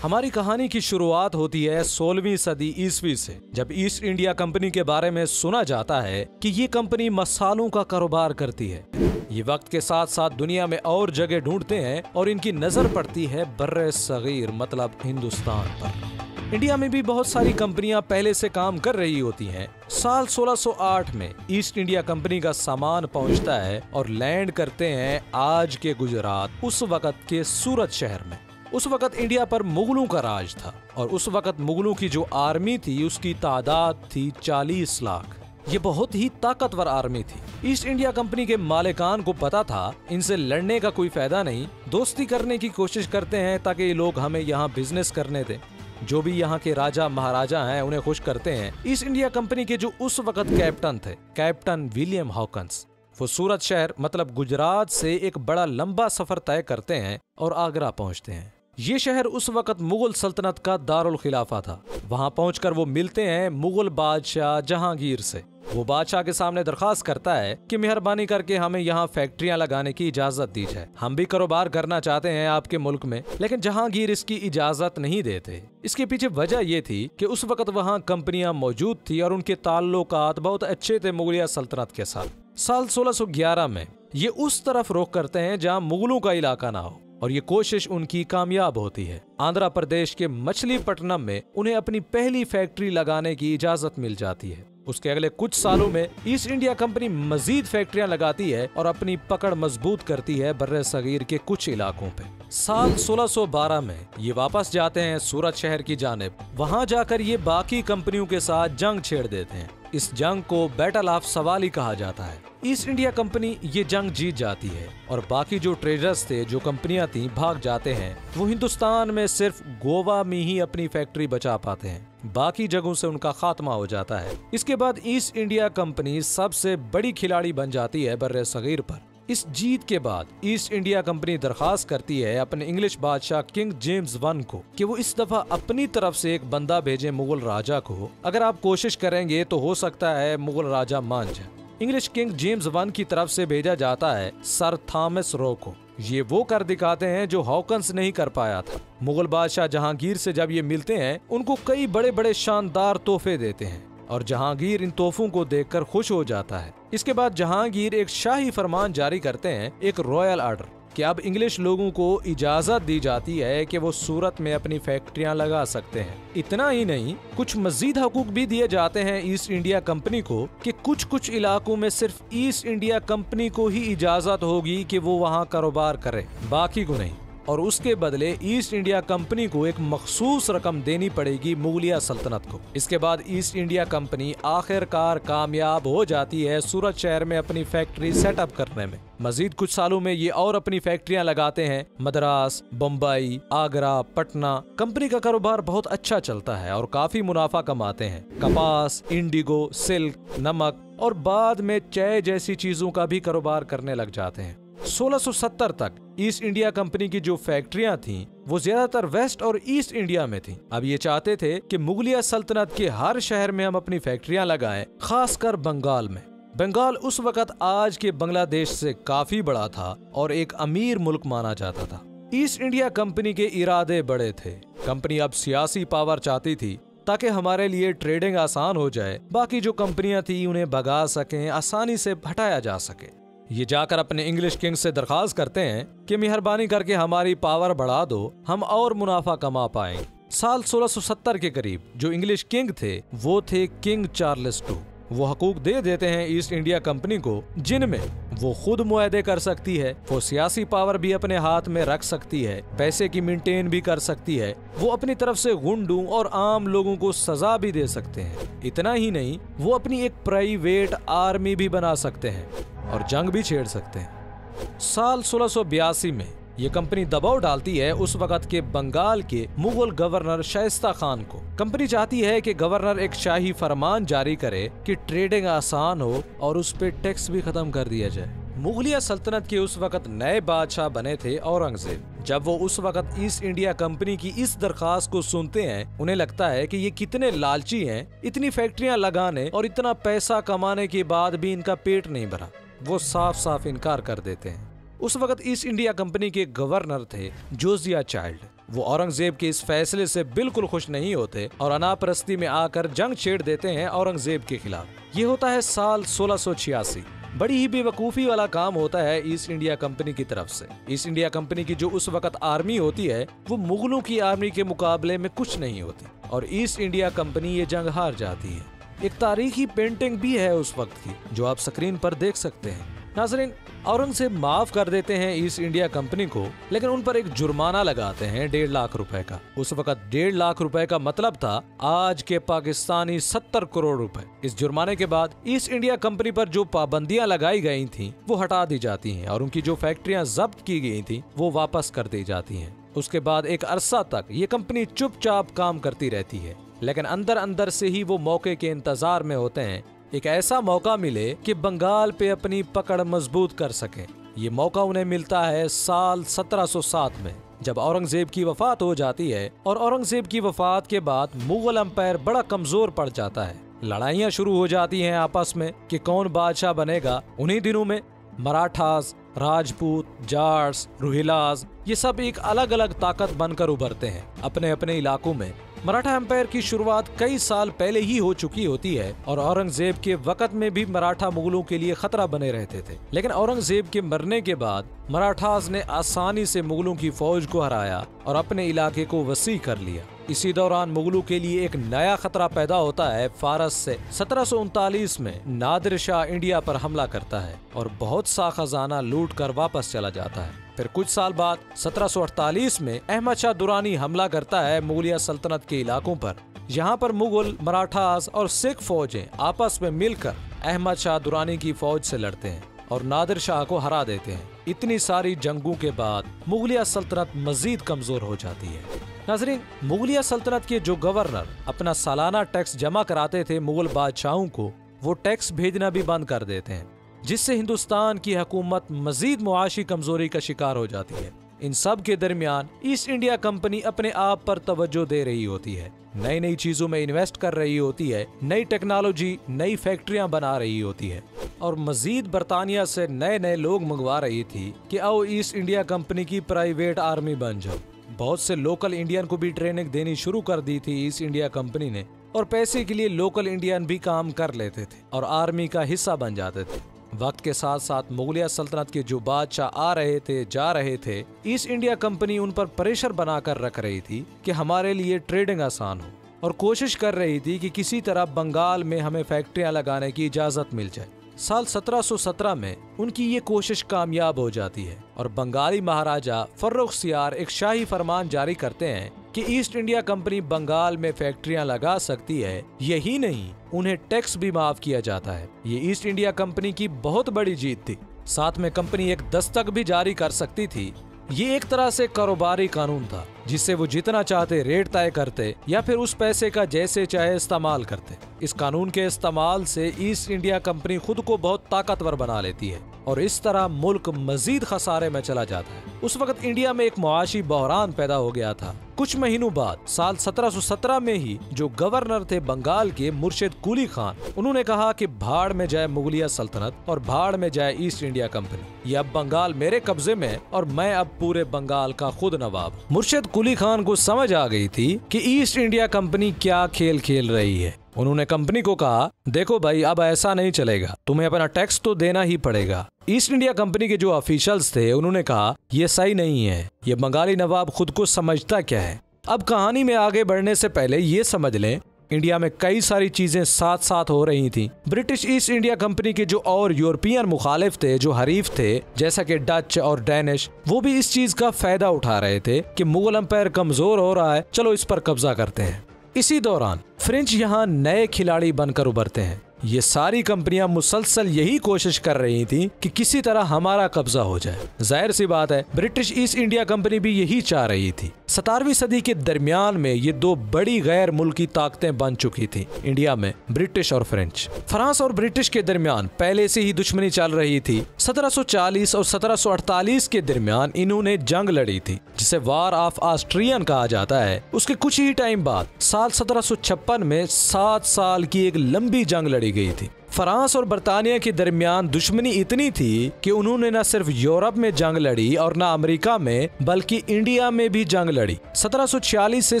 हमारी कहानी की शुरुआत होती है 16वीं सदी ईस्वी से, जब ईस्ट इंडिया कंपनी के बारे में सुना जाता है कि ये कंपनी मसालों का कारोबार करती है। ये वक्त के साथ साथ दुनिया में और जगह ढूंढते हैं और इनकी नजर पड़ती है बर्रे सगीर मतलब हिंदुस्तान पर। इंडिया में भी बहुत सारी कंपनियां पहले से काम कर रही होती हैं। साल 1608 में ईस्ट इंडिया कंपनी का सामान पहुंचता है और लैंड करते हैं आज के गुजरात, उस वक्त के सूरत शहर में। उस वक्त इंडिया पर मुगलों का राज था और उस वक्त मुगलों की जो आर्मी थी उसकी तादाद थी 40 लाख। ये बहुत ही ताकतवर आर्मी थी। ईस्ट इंडिया कंपनी के मालिकान को पता था इनसे लड़ने का कोई फायदा नहीं, दोस्ती करने की कोशिश करते हैं ताकि ये लोग हमें यहाँ बिजनेस करने दें। जो भी यहाँ के राजा महाराजा हैं उन्हें खुश करते हैं। ईस्ट इंडिया कंपनी के जो उस वक्त कैप्टन थे, कैप्टन विलियम हॉकिंस, वो सूरत शहर मतलब गुजरात से एक बड़ा लंबा सफर तय करते हैं और आगरा पहुँचते हैं। ये शहर उस वक्त मुगल सल्तनत का दारुल खिलाफा था। वहां पहुंचकर वो मिलते हैं मुगल बादशाह जहांगीर से। वो बादशाह के सामने दरखास्त करता है कि मेहरबानी करके हमें यहाँ फैक्ट्रियां लगाने की इजाजत दी जाए। हम भी कारोबार करना चाहते हैं आपके मुल्क में, लेकिन जहांगीर इसकी इजाजत नहीं देते। इसके पीछे वजह ये थी कि उस वक्त वहाँ कंपनियां मौजूद थी और उनके ताल्लुकात बहुत अच्छे थे मुगलिया सल्तनत के साथ। साल 1611 में ये उस तरफ रुख करते हैं जहाँ मुगलों का इलाका ना हो और ये कोशिश उनकी कामयाब होती है। आंध्र प्रदेश के मछलीपट्टनम में उन्हें अपनी पहली फैक्ट्री लगाने की इजाजत मिल जाती है। उसके अगले कुछ सालों में ईस्ट इंडिया कंपनी मजीद फैक्ट्रियां लगाती है और अपनी पकड़ मजबूत करती है बर्रे सगीर के कुछ इलाकों पे। साल 1612 में ये वापस जाते हैं सूरत शहर की जानिब। वहां जाकर ये बाकी कंपनियों के साथ जंग छेड़ देते हैं। इस जंग को बैटल ऑफ सवाली कहा जाता है। ईस्ट इंडिया कंपनी ये जंग जीत जाती है और बाकी जो ट्रेडर्स थे, जो कंपनियां थी, भाग जाते हैं। वो हिंदुस्तान में सिर्फ गोवा में ही अपनी फैक्ट्री बचा पाते हैं, बाकी जगहों से उनका खात्मा हो जाता है। इसके बाद ईस्ट इंडिया कंपनी सबसे बड़ी खिलाड़ी बन जाती है बर्रे सगीर पर। इस जीत के बाद ईस्ट इंडिया कंपनी दरखास्त करती है अपने इंग्लिश बादशाह किंग जेम्स वन को कि वो इस दफा अपनी तरफ से एक बंदा भेजे मुगल राजा को। अगर आप कोशिश करेंगे तो हो सकता है मुगल राजा मान जाए। इंग्लिश किंग जेम्स वन की तरफ से भेजा जाता है सर थॉमस रो को। ये वो कर दिखाते हैं जो हॉकिंस नहीं कर पाया था। मुगल बादशाह जहांगीर से जब ये मिलते हैं उनको कई बड़े बड़े शानदार तोहफे देते हैं और जहांगीर इन तोहफों को देखकर खुश हो जाता है। इसके बाद जहांगीर एक शाही फरमान जारी करते हैं, एक रॉयल ऑर्डर, कि अब इंग्लिश लोगों को इजाजत दी जाती है कि वो सूरत में अपनी फैक्ट्रियां लगा सकते हैं। इतना ही नहीं, कुछ मजीद हकूक भी दिए जाते हैं ईस्ट इंडिया कंपनी को कि कुछ कुछ इलाकों में सिर्फ ईस्ट इंडिया कंपनी को ही इजाजत होगी कि वो वहाँ कारोबार करे, बाकी को नहीं। और उसके बदले ईस्ट इंडिया कंपनी को एक मखसूस रकम देनी पड़ेगी मुगलिया सल्तनत को। इसके बाद ईस्ट इंडिया कंपनी आखिरकार कामयाब हो जाती है सूरत शहर में अपनी फैक्ट्री सेटअप करने में। मजीद कुछ सालों में ये और अपनी फैक्ट्रियां लगाते हैं मद्रास, बम्बई, आगरा, पटना। कंपनी का कारोबार बहुत अच्छा चलता है और काफी मुनाफा कमाते हैं। कपास, इंडिगो, सिल्क, नमक और बाद में चाय जैसी चीजों का भी कारोबार करने लग जाते हैं। 1670 तक ईस्ट इंडिया कंपनी की जो फैक्ट्रियां थीं वो ज्यादातर वेस्ट और ईस्ट इंडिया में थीं। अब ये चाहते थे कि मुगलिया सल्तनत के हर शहर में हम अपनी फैक्ट्रियां लगाएं, खासकर बंगाल में। बंगाल उस वक्त आज के बांग्लादेश से काफी बड़ा था और एक अमीर मुल्क माना जाता था। ईस्ट इंडिया कंपनी के इरादे बड़े थे। कंपनी अब सियासी पावर चाहती थी ताकि हमारे लिए ट्रेडिंग आसान हो जाए, बाकी जो कंपनियां थी उन्हें भगा सकें, आसानी से हटाया जा सके। ये जाकर अपने इंग्लिश किंग से दरखास्त करते हैं कि मेहरबानी करके हमारी पावर बढ़ा दो, हम और मुनाफा कमा पाएं। साल 1670 के करीब जो इंग्लिश किंग थे वो थे किंग चार्ल्स II। वो हकूक दे देते हैं ईस्ट इंडिया कंपनी को जिनमें वो खुद मुआहदे कर सकती है, वो सियासी पावर भी अपने हाथ में रख सकती है, पैसे की मेंटेन भी कर सकती है, वो अपनी तरफ से गुंडों और आम लोगों को सजा भी दे सकते हैं। इतना ही नहीं, वो अपनी एक प्राइवेट आर्मी भी बना सकते हैं और जंग भी छेड़ सकते हैं। साल 1682 में ये कंपनी दबाव डालती है उस वक्त के बंगाल के मुगल गवर्नर शाइस्ता खान को। कंपनी चाहती है कि गवर्नर एक शाही फरमान जारी करे कि ट्रेडिंग आसान हो और उस पे टैक्स भी खत्म कर दिया जाए। मुगलिया सल्तनत के उस वक्त नए बादशाह बने थे औरंगजेब। जब वो उस वक्त ईस्ट इंडिया कंपनी की इस दरखास्त को सुनते हैं, उन्हें लगता है कि ये कितने लालची हैं, इतनी फैक्ट्रियां लगाने और इतना पैसा कमाने के बाद भी इनका पेट नहीं भरा। वो साफ साफ इनकार कर देते हैं। उस वक्त ईस्ट इंडिया कंपनी के गवर्नर थे जोसिया चाइल्ड। वो औरंगजेब के इस फैसले से बिल्कुल खुश नहीं होते और अनापरस्ती में आकर जंग छेड़ देते हैं औरंगजेब के खिलाफ। ये होता है साल 1686। बड़ी ही बेवकूफ़ी वाला काम होता है ईस्ट इंडिया कंपनी की तरफ से। ईस्ट इंडिया कंपनी की जो उस वक्त आर्मी होती है वो मुगलों की आर्मी के मुकाबले में कुछ नहीं होती और ईस्ट इंडिया कंपनी ये जंग हार जाती है। एक तारीखी पेंटिंग भी है उस वक्त की जो आप स्क्रीन पर देख सकते हैं। नाज़रीन, औरंगजेब माफ कर देते हैं ईस्ट इंडिया कंपनी को, लेकिन उन पर एक जुर्माना लगाते हैं 1.5 लाख रुपए का। उस वक्त 1.5 लाख रुपए का मतलब था आज के पाकिस्तानी 70 करोड़ रुपए। इस जुर्माने के बाद ईस्ट इंडिया कंपनी पर जो पाबंदियां लगाई गई थी वो हटा दी जाती हैं और उनकी जो फैक्ट्रियां जब्त की गई थी वो वापस कर दी जाती हैं। उसके बाद एक अरसा तक ये कंपनी चुपचाप काम करती रहती है, लेकिन अंदर अंदर से ही वो मौके के इंतजार में होते हैं, एक ऐसा मौका मिले कि बंगाल पे अपनी पकड़ मजबूत कर सके। ये मौका उन्हें मिलता है साल 1707 में, जब औरंगजेब की वफात हो जाती है और औरंगजेब की वफात के बाद मुगल एम्पायर बड़ा कमजोर पड़ जाता है। लड़ाइयाँ शुरू हो जाती हैं आपस में कि कौन बादशाह बनेगा। उन्हीं दिनों में मराठास, राजपूत, जाट्स, रोहिलास ये सब एक अलग अलग ताकत बनकर उभरते हैं अपने अपने इलाकों में। मराठा एम्पायर की शुरुआत कई साल पहले ही हो चुकी होती है और औरंगजेब के वक्त में भी मराठा मुगलों के लिए खतरा बने रहते थे, लेकिन औरंगजेब के मरने के बाद मराठास ने आसानी से मुगलों की फौज को हराया और अपने इलाके को वसी कर लिया। इसी दौरान मुगलों के लिए एक नया खतरा पैदा होता है फारस से। 1739 में नादिर शाह इंडिया पर हमला करता है और बहुत सा खजाना लूट कर वापस चला जाता है। फिर कुछ साल बाद 1748 में अहमद शाह दुरानी हमला करता है मुगलिया सल्तनत के इलाकों पर। यहाँ पर मुगल, मराठास और सिख फौजें आपस में मिलकर अहमद शाह दुरानी की फौज से लड़ते हैं और नादिर शाह को हरा देते हैं। इतनी सारी जंगों के बाद मुगलिया सल्तनत मजीद कमजोर हो जाती है। नाज़रीन, मुगलिया सल्तनत के जो गवर्नर अपना सालाना टैक्स जमा कराते थे मुगल बादशाहों को, वो टैक्स भेजना भी बंद कर देते हैं, जिससे हिंदुस्तान की हुकूमत मजीद मुआशी कमजोरी का शिकार हो जाती है। इन सब के दरमियान ईस्ट इंडिया कंपनी अपने आप पर तवज्जो दे रही होती है, नई नई चीजों में इन्वेस्ट कर रही होती है, नई टेक्नोलॉजी, नई फैक्ट्रियां बना रही होती है और मजीद बरतानिया से नए नए लोग मंगवा रही थी कि आओ ईस्ट इंडिया कंपनी की प्राइवेट आर्मी बन जाओ। बहुत से लोकल इंडियन को भी ट्रेनिंग देनी शुरू कर दी थी ईस्ट इंडिया कंपनी ने और पैसे के लिए लोकल इंडियन भी काम कर लेते थे और आर्मी का हिस्सा बन जाते थे। वक्त के साथ साथ मुगलिया सल्तनत के जो बादशाह आ रहे थे, जा रहे थे, ईस्ट इंडिया कंपनी उन पर प्रेशर बनाकर रख रही थी कि हमारे लिए ट्रेडिंग आसान हो और कोशिश कर रही थी कि किसी तरह बंगाल में हमें फैक्ट्रियां लगाने की इजाजत मिल जाए। साल 1717 में उनकी ये कोशिश कामयाब हो जाती है और बंगाली महाराजा फर्रुखसियार एक शाही फरमान जारी करते हैं कि ईस्ट इंडिया कंपनी बंगाल में फैक्ट्रियां लगा सकती है। यही नहीं, उन्हें टैक्स भी माफ किया जाता है। ये ईस्ट इंडिया कंपनी की बहुत बड़ी जीत थी। साथ में कंपनी एक दस्तक भी जारी कर सकती थी। ये एक तरह से कारोबारी कानून था जिससे वो जितना चाहते रेट तय करते या फिर उस पैसे का जैसे चाहे इस्तेमाल करते। इस कानून के इस्तेमाल से ईस्ट इंडिया कंपनी खुद को बहुत ताकतवर बना लेती है और इस तरह मुल्क मजीद खसारे में चला जाता है। उस वक्त इंडिया में एक मुआशी बहरान पैदा हो गया था। कुछ महीनों बाद साल 1717 में ही जो गवर्नर थे बंगाल के मुर्शिद कुली खान, उन्होंने कहा कि भाड़ में जाए मुगलिया सल्तनत और भाड़ में जाए ईस्ट इंडिया कंपनी। ये अब बंगाल मेरे कब्जे में और मैं अब पूरे बंगाल का खुद नवाब। मुर्शिद कुली खान को समझ आ गई थी कि ईस्ट इंडिया कंपनी क्या खेल खेल रही है। उन्होंने कंपनी को कहा, देखो भाई, अब ऐसा नहीं चलेगा, तुम्हें अपना टैक्स तो देना ही पड़ेगा। ईस्ट इंडिया कंपनी के जो ऑफिशियल्स थे उन्होंने कहा, ये सही नहीं है, ये बंगाली नवाब खुद को समझता क्या है। अब कहानी में आगे बढ़ने से पहले ये समझ लें, इंडिया में कई सारी चीजें साथ साथ हो रही थी। ब्रिटिश ईस्ट इंडिया कंपनी के जो और यूरोपियन मुखालिफ थे, जो हरीफ थे, जैसा कि डच और डैनिश, वो भी इस चीज का फायदा उठा रहे थे कि मुगल एम्पायर कमजोर हो रहा है, चलो इस पर कब्जा करते हैं। इसी दौरान फ्रेंच यहाँ नए खिलाड़ी बनकर उभरते हैं। ये सारी कंपनियां मुसलसल यही कोशिश कर रही थी कि किसी तरह हमारा कब्जा हो जाए। जाहिर सी बात है, ब्रिटिश ईस्ट इंडिया कंपनी भी यही चाह रही थी। 17वीं सदी के दरमियान में ये दो बड़ी गैर मुल्की ताकतें बन चुकी थी इंडिया में, ब्रिटिश और फ्रेंच। फ्रांस और ब्रिटिश के दरमियान पहले से ही दुश्मनी चल रही थी। 1740 और 1748 के दरमियान इन्होंने जंग लड़ी थी, जिसे वार ऑफ ऑस्ट्रियन कहा जाता है। उसके कुछ ही टाइम बाद साल 1756 में 7 साल की एक लंबी जंग लड़ी लगाई गई थी। फ्रांस और बर्तानिया के दरमियान दुश्मनी इतनी थी कि उन्होंने न सिर्फ यूरोप में जंग लड़ी और न अमेरिका में बल्कि इंडिया में भी जंग लड़ी। 1746 से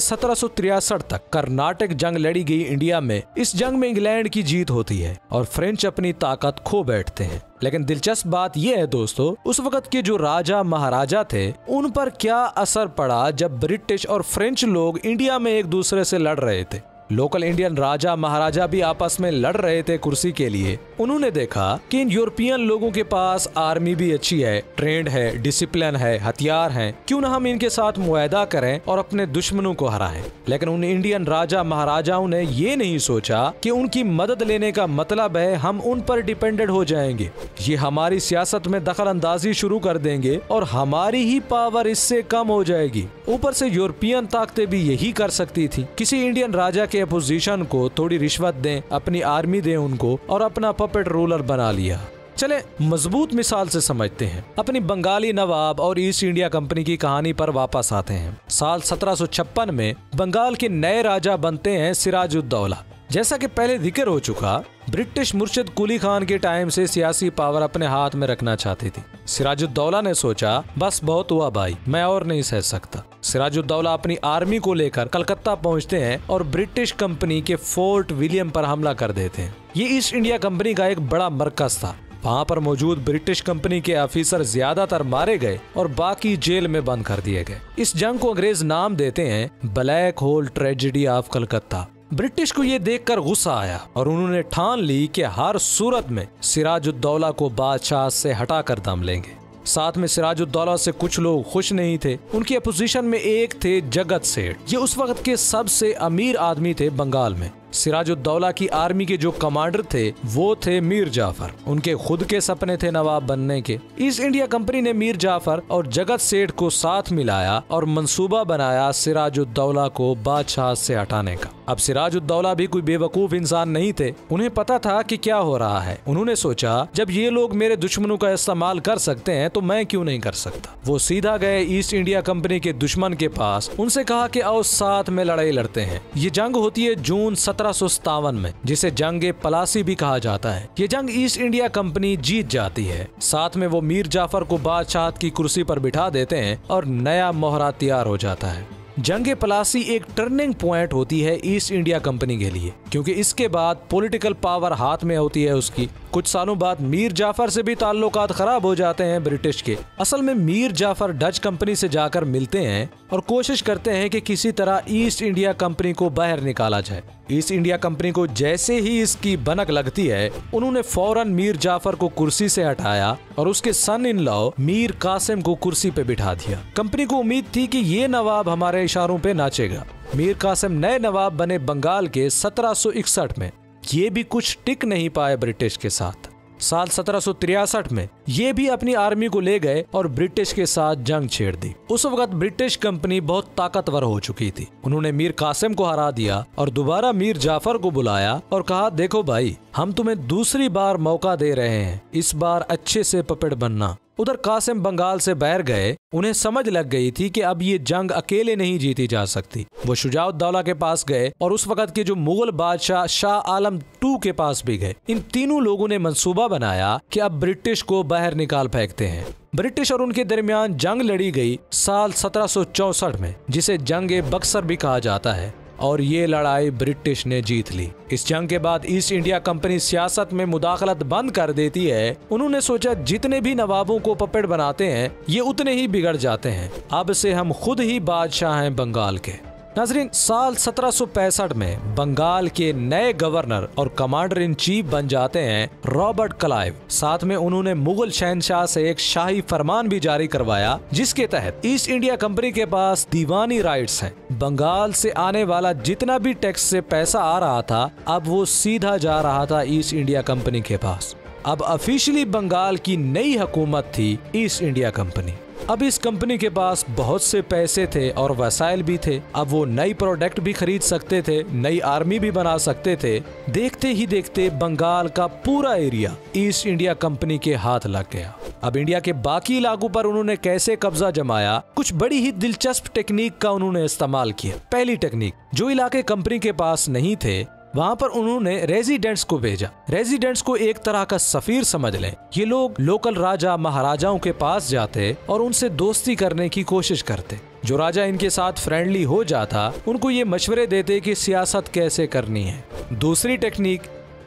1763 तक कर्नाटक जंग लड़ी गई इंडिया में। इस जंग में इंग्लैंड की जीत होती है और फ्रेंच अपनी ताकत खो बैठते हैं। लेकिन दिलचस्प बात यह है दोस्तों, उस वक्त के जो राजा महाराजा थे उन पर क्या असर पड़ा जब ब्रिटिश और फ्रेंच लोग इंडिया में एक दूसरे से लड़ रहे थे। लोकल इंडियन राजा महाराजा भी आपस में लड़ रहे थे कुर्सी के लिए। उन्होंने देखा कि इन यूरोपियन लोगों के पास आर्मी भी अच्छी है, ट्रेंड है, डिसिप्लिन है, हथियार हैं, क्यों ना हम इनके साथ मुआहदा करें और अपने दुश्मनों को हराएं। लेकिन उन इंडियन राजा महाराजाओं ने ये नहीं सोचा कि उनकी मदद लेने का मतलब है हम उन पर डिपेंडेंट हो जाएंगे, ये हमारी सियासत में दखल अंदाजी शुरू कर देंगे और हमारी ही पावर इससे कम हो जाएगी। ऊपर से यूरोपियन ताकतें भी यही कर सकती थी। किसी इंडियन राजा के अपोजिशन को थोड़ी रिश्वत दें, अपनी आर्मी दें उनको और अपना पपेट रूलर बना लिया। चले मजबूत मिसाल से समझते हैं। अपनी बंगाली नवाब और ईस्ट इंडिया कंपनी की कहानी पर वापस आते हैं। साल 1756 में बंगाल के नए राजा बनते हैं सिराजुद्दौला। जैसा कि पहले जिक्र हो चुका, ब्रिटिश मुर्शिद कुली खान के टाइम से सियासी पावर अपने हाथ में रखना चाहती थी। सिराजुद्दौला ने सोचा बस बहुत हुआ भाई, मैं और नहीं सह सकता। सिराजुद्दौला अपनी आर्मी को लेकर कलकत्ता पहुंचते हैं और ब्रिटिश कंपनी के फोर्ट विलियम पर हमला कर देते हैं। ये ईस्ट इंडिया कंपनी का एक बड़ा मरकज था। वहाँ पर मौजूद ब्रिटिश कंपनी के ऑफिसर ज्यादातर मारे गए और बाकी जेल में बंद कर दिए गए। इस जंग को अंग्रेज नाम देते हैं black hole tragedy of Calcutta. British को ये देखकर गुस्सा आया और उन्होंने ठान ली कि हर सूरत में सिराजुद्दौला को बादशाह से हटाकर दम लेंगे। साथ में सिराजुद्दौला से कुछ लोग खुश नहीं थे। उनकी अपोजिशन में एक थे जगत सेठ। ये उस वक्त के सबसे अमीर आदमी थे बंगाल में। सिराजुद्दौला की आर्मी के जो कमांडर थे वो थे मीर जाफर। उनके खुद के सपने थे नवाब बनने के। ईस्ट इंडिया कंपनी ने मीर जाफर और जगत सेठ को साथ मिलाया और मंसूबा बनाया सिराजुद्दौला को बादशाह से हटाने का। अब सिराजुद्दौला भी कोई बेवकूफ इंसान नहीं थे। उन्हें पता था कि क्या हो रहा है। उन्होंने सोचा जब ये लोग मेरे दुश्मनों का इस्तेमाल कर सकते हैं तो मैं क्यों नहीं कर सकता। वो सीधा गए ईस्ट इंडिया कंपनी के दुश्मन के पास। उनसे कहा कि आओ साथ में लड़ाई लड़ते हैं। ये जंग होती है जून 1757 में, जिसे जंग पलासी भी कहा जाता है। ये जंग ईस्ट इंडिया कंपनी जीत जाती है। साथ में वो मीर जाफर को बादशाह की कुर्सी पर बिठा देते हैं और नया मोहरा तैयार हो जाता है। जंग पलासी एक टर्निंग पॉइंट होती है ईस्ट इंडिया कंपनी के लिए, क्योंकि इसके बाद पॉलिटिकल पावर हाथ में होती है उसकी। कुछ सालों बाद मीर जाफर से भी ताल्लुकात खराब हो जाते हैं ब्रिटिश के। असल में मीर जाफर डच कंपनी से जाकर मिलते हैं और कोशिश करते हैं कि किसी तरह ईस्ट इंडिया कंपनी को बाहर निकाला जाए। ईस्ट इंडिया कंपनी को जैसे ही इसकी भनक लगती है, उन्होंने फौरन मीर जाफर को कुर्सी से हटाया और उसके सन इन लॉ मीर कासिम को कुर्सी पे बिठा दिया। कंपनी को उम्मीद थी कि ये नवाब हमारे इशारों पे नाचेगा। मीर कासिम नए नवाब बने बंगाल के 1761 में। ये भी कुछ टिक नहीं पाए ब्रिटिश के साथ। साल 1763 में ये भी अपनी आर्मी को ले गए और ब्रिटिश के साथ जंग छेड़ दी। उस वक्त ब्रिटिश कंपनी बहुत ताकतवर हो चुकी थी। उन्होंने मीर कासिम को हरा दिया और दोबारा मीर जाफर को बुलाया और कहा देखो भाई, हम तुम्हें दूसरी बार मौका दे रहे हैं, इस बार अच्छे से पपेट बनना। उधर कासिम बंगाल से बाहर गए। उन्हें समझ लग गई थी कि अब ये जंग अकेले नहीं जीती जा सकती। वो शुजाउद्दौला के पास गए और उस वक्त के जो मुगल बादशाह शाह आलम II के पास भी गए। इन तीनों लोगों ने मंसूबा बनाया कि अब ब्रिटिश को बाहर निकाल फेंकते हैं। ब्रिटिश और उनके दरमियान जंग लड़ी गई साल 1764 में, जिसे जंग बक्सर भी कहा जाता है, और ये लड़ाई ब्रिटिश ने जीत ली। इस जंग के बाद ईस्ट इंडिया कंपनी सियासत में मुदाखलत बंद कर देती है। उन्होंने सोचा जितने भी नवाबों को पपेट बनाते हैं ये उतने ही बिगड़ जाते हैं, अब से हम खुद ही बादशाह हैं बंगाल के। नाजरीन, साल 1765 में बंगाल के नए गवर्नर और कमांडर इन चीफ बन जाते हैं रॉबर्ट क्लाइव। साथ में उन्होंने मुगल शहनशाह से एक शाही फरमान भी जारी करवाया, जिसके तहत ईस्ट इंडिया कंपनी के पास दीवानी राइट्स हैं। बंगाल से आने वाला जितना भी टैक्स से पैसा आ रहा था, अब वो सीधा जा रहा था ईस्ट इंडिया कंपनी के पास। अब ऑफिशियली बंगाल की नई हुकूमत थी ईस्ट इंडिया कंपनी। अब इस कंपनी के पास बहुत से पैसे थे और वसाइल भी थे। अब वो नई प्रोडक्ट भी खरीद सकते थे, नई आर्मी भी बना सकते थे। देखते ही देखते बंगाल का पूरा एरिया ईस्ट इंडिया कंपनी के हाथ लग गया। अब इंडिया के बाकी इलाकों पर उन्होंने कैसे कब्जा जमाया, कुछ बड़ी ही दिलचस्प टेक्निक का उन्होंने इस्तेमाल किया। पहली टेक्निक, जो इलाके कंपनी के पास नहीं थे वहाँ पर उन्होंने रेजिडेंट्स को भेजा। रेजिडेंट्स को एक तरह का सफीर समझ लें। ये लोग लोकल राजा महाराजाओं के पास जाते और उनसे दोस्ती करने की कोशिश करते। जो राजा इनके साथ फ्रेंडली हो जाता उनको ये मशवरे देते कि सियासत कैसे करनी है। दूसरी टेक्निक,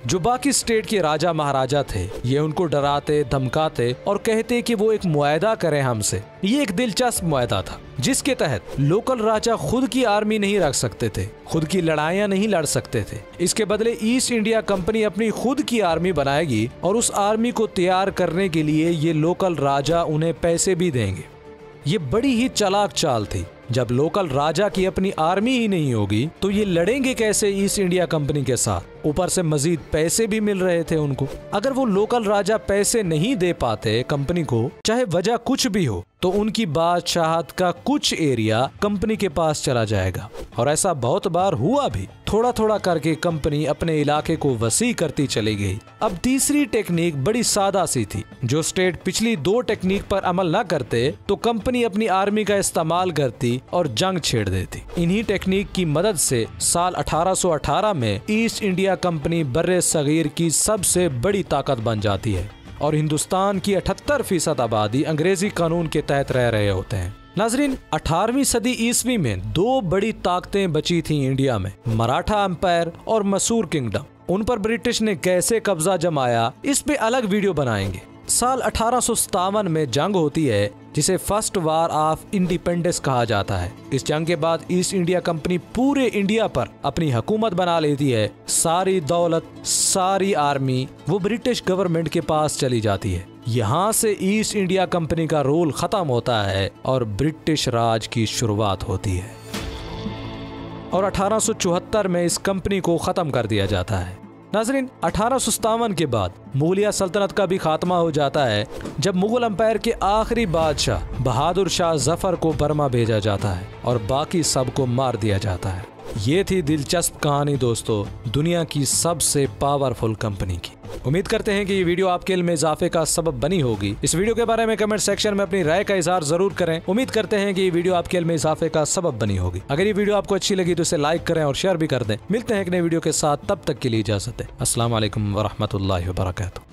जो बाकी स्टेट के राजा महाराजा थे ये उनको डराते धमकाते और कहते कि वो एक मुआहदा करें हमसे। ये एक दिलचस्प मुआहदा था जिसके तहत लोकल राजा खुद की आर्मी नहीं रख सकते थे, खुद की लड़ाइयाँ नहीं लड़ सकते थे। इसके बदले ईस्ट इंडिया कंपनी अपनी खुद की आर्मी बनाएगी और उस आर्मी को तैयार करने के लिए ये लोकल राजा उन्हें पैसे भी देंगे। ये बड़ी ही चालाक चाल थी। जब लोकल राजा की अपनी आर्मी ही नहीं होगी तो ये लड़ेंगे कैसे ईस्ट इंडिया कंपनी के साथ। ऊपर से मजीद पैसे भी मिल रहे थे उनको। अगर वो लोकल राजा पैसे नहीं दे पाते कंपनी को, चाहे वजह कुछ भी हो, तो उनकी बादशाहत का कुछ एरिया कंपनी के पास चला जाएगा। और ऐसा बहुत बार हुआ भी। थोड़ा थोड़ा करके कंपनी अपने इलाके को वसी करती चली गई। अब तीसरी टेक्निक बड़ी सादा सी थी। जो स्टेट पिछली दो टेक्निक पर अमल न करते तो कंपनी अपनी आर्मी का इस्तेमाल करती और जंग छेड़ देती। इन्हीं टेक्निक की मदद से साल 1818 में ईस्ट इंडिया कंपनी बर्रे सगीर की सबसे बड़ी ताकत बन जाती है और हिंदुस्तान की 78% आबादी अंग्रेजी कानून के तहत रह रहे होते हैं। नाजरीन, 18वीं सदी ईस्वी में दो बड़ी ताकतें बची थीं इंडिया में, मराठा एम्पायर और मैसूर किंगडम। उन पर ब्रिटिश ने कैसे कब्जा जमाया इस पे अलग वीडियो बनाएंगे। साल 1857 में जंग होती है जिसे फर्स्ट वार ऑफ इंडिपेंडेंस कहा जाता है। इस जंग के बाद ईस्ट इंडिया कंपनी पूरे इंडिया पर अपनी हुकूमत बना लेती है। सारी दौलत, सारी आर्मी वो ब्रिटिश गवर्नमेंट के पास चली जाती है। यहाँ से ईस्ट इंडिया कंपनी का रोल खत्म होता है और ब्रिटिश राज की शुरुआत होती है। और 1874 में इस कंपनी को खत्म कर दिया जाता है। नाजरीन, 1857 के बाद मुगलिया सल्तनत का भी खात्मा हो जाता है जब मुगल एम्पायर के आखिरी बादशाह बहादुर शाह जफर को बर्मा भेजा जाता है और बाकी सबको मार दिया जाता है। ये थी दिलचस्प कहानी दोस्तों, दुनिया की सबसे पावरफुल कंपनी की। उम्मीद करते हैं कि ये वीडियो आपके इल्म में इजाफे का सबब बनी होगी। इस वीडियो के बारे में कमेंट सेक्शन में अपनी राय का इजहार जरूर करें। उम्मीद करते हैं कि ये वीडियो आपके इल्म में इजाफे का सबब बनी होगी। अगर ये वीडियो आपको अच्छी लगी तो इसे लाइक करें और शेयर भी कर दें। मिलते हैं एक नए वीडियो के साथ, तब तक के लिए इजाजत है। अस्सलाम वालेकुम व रहमतुल्लाहि व बरकातहू।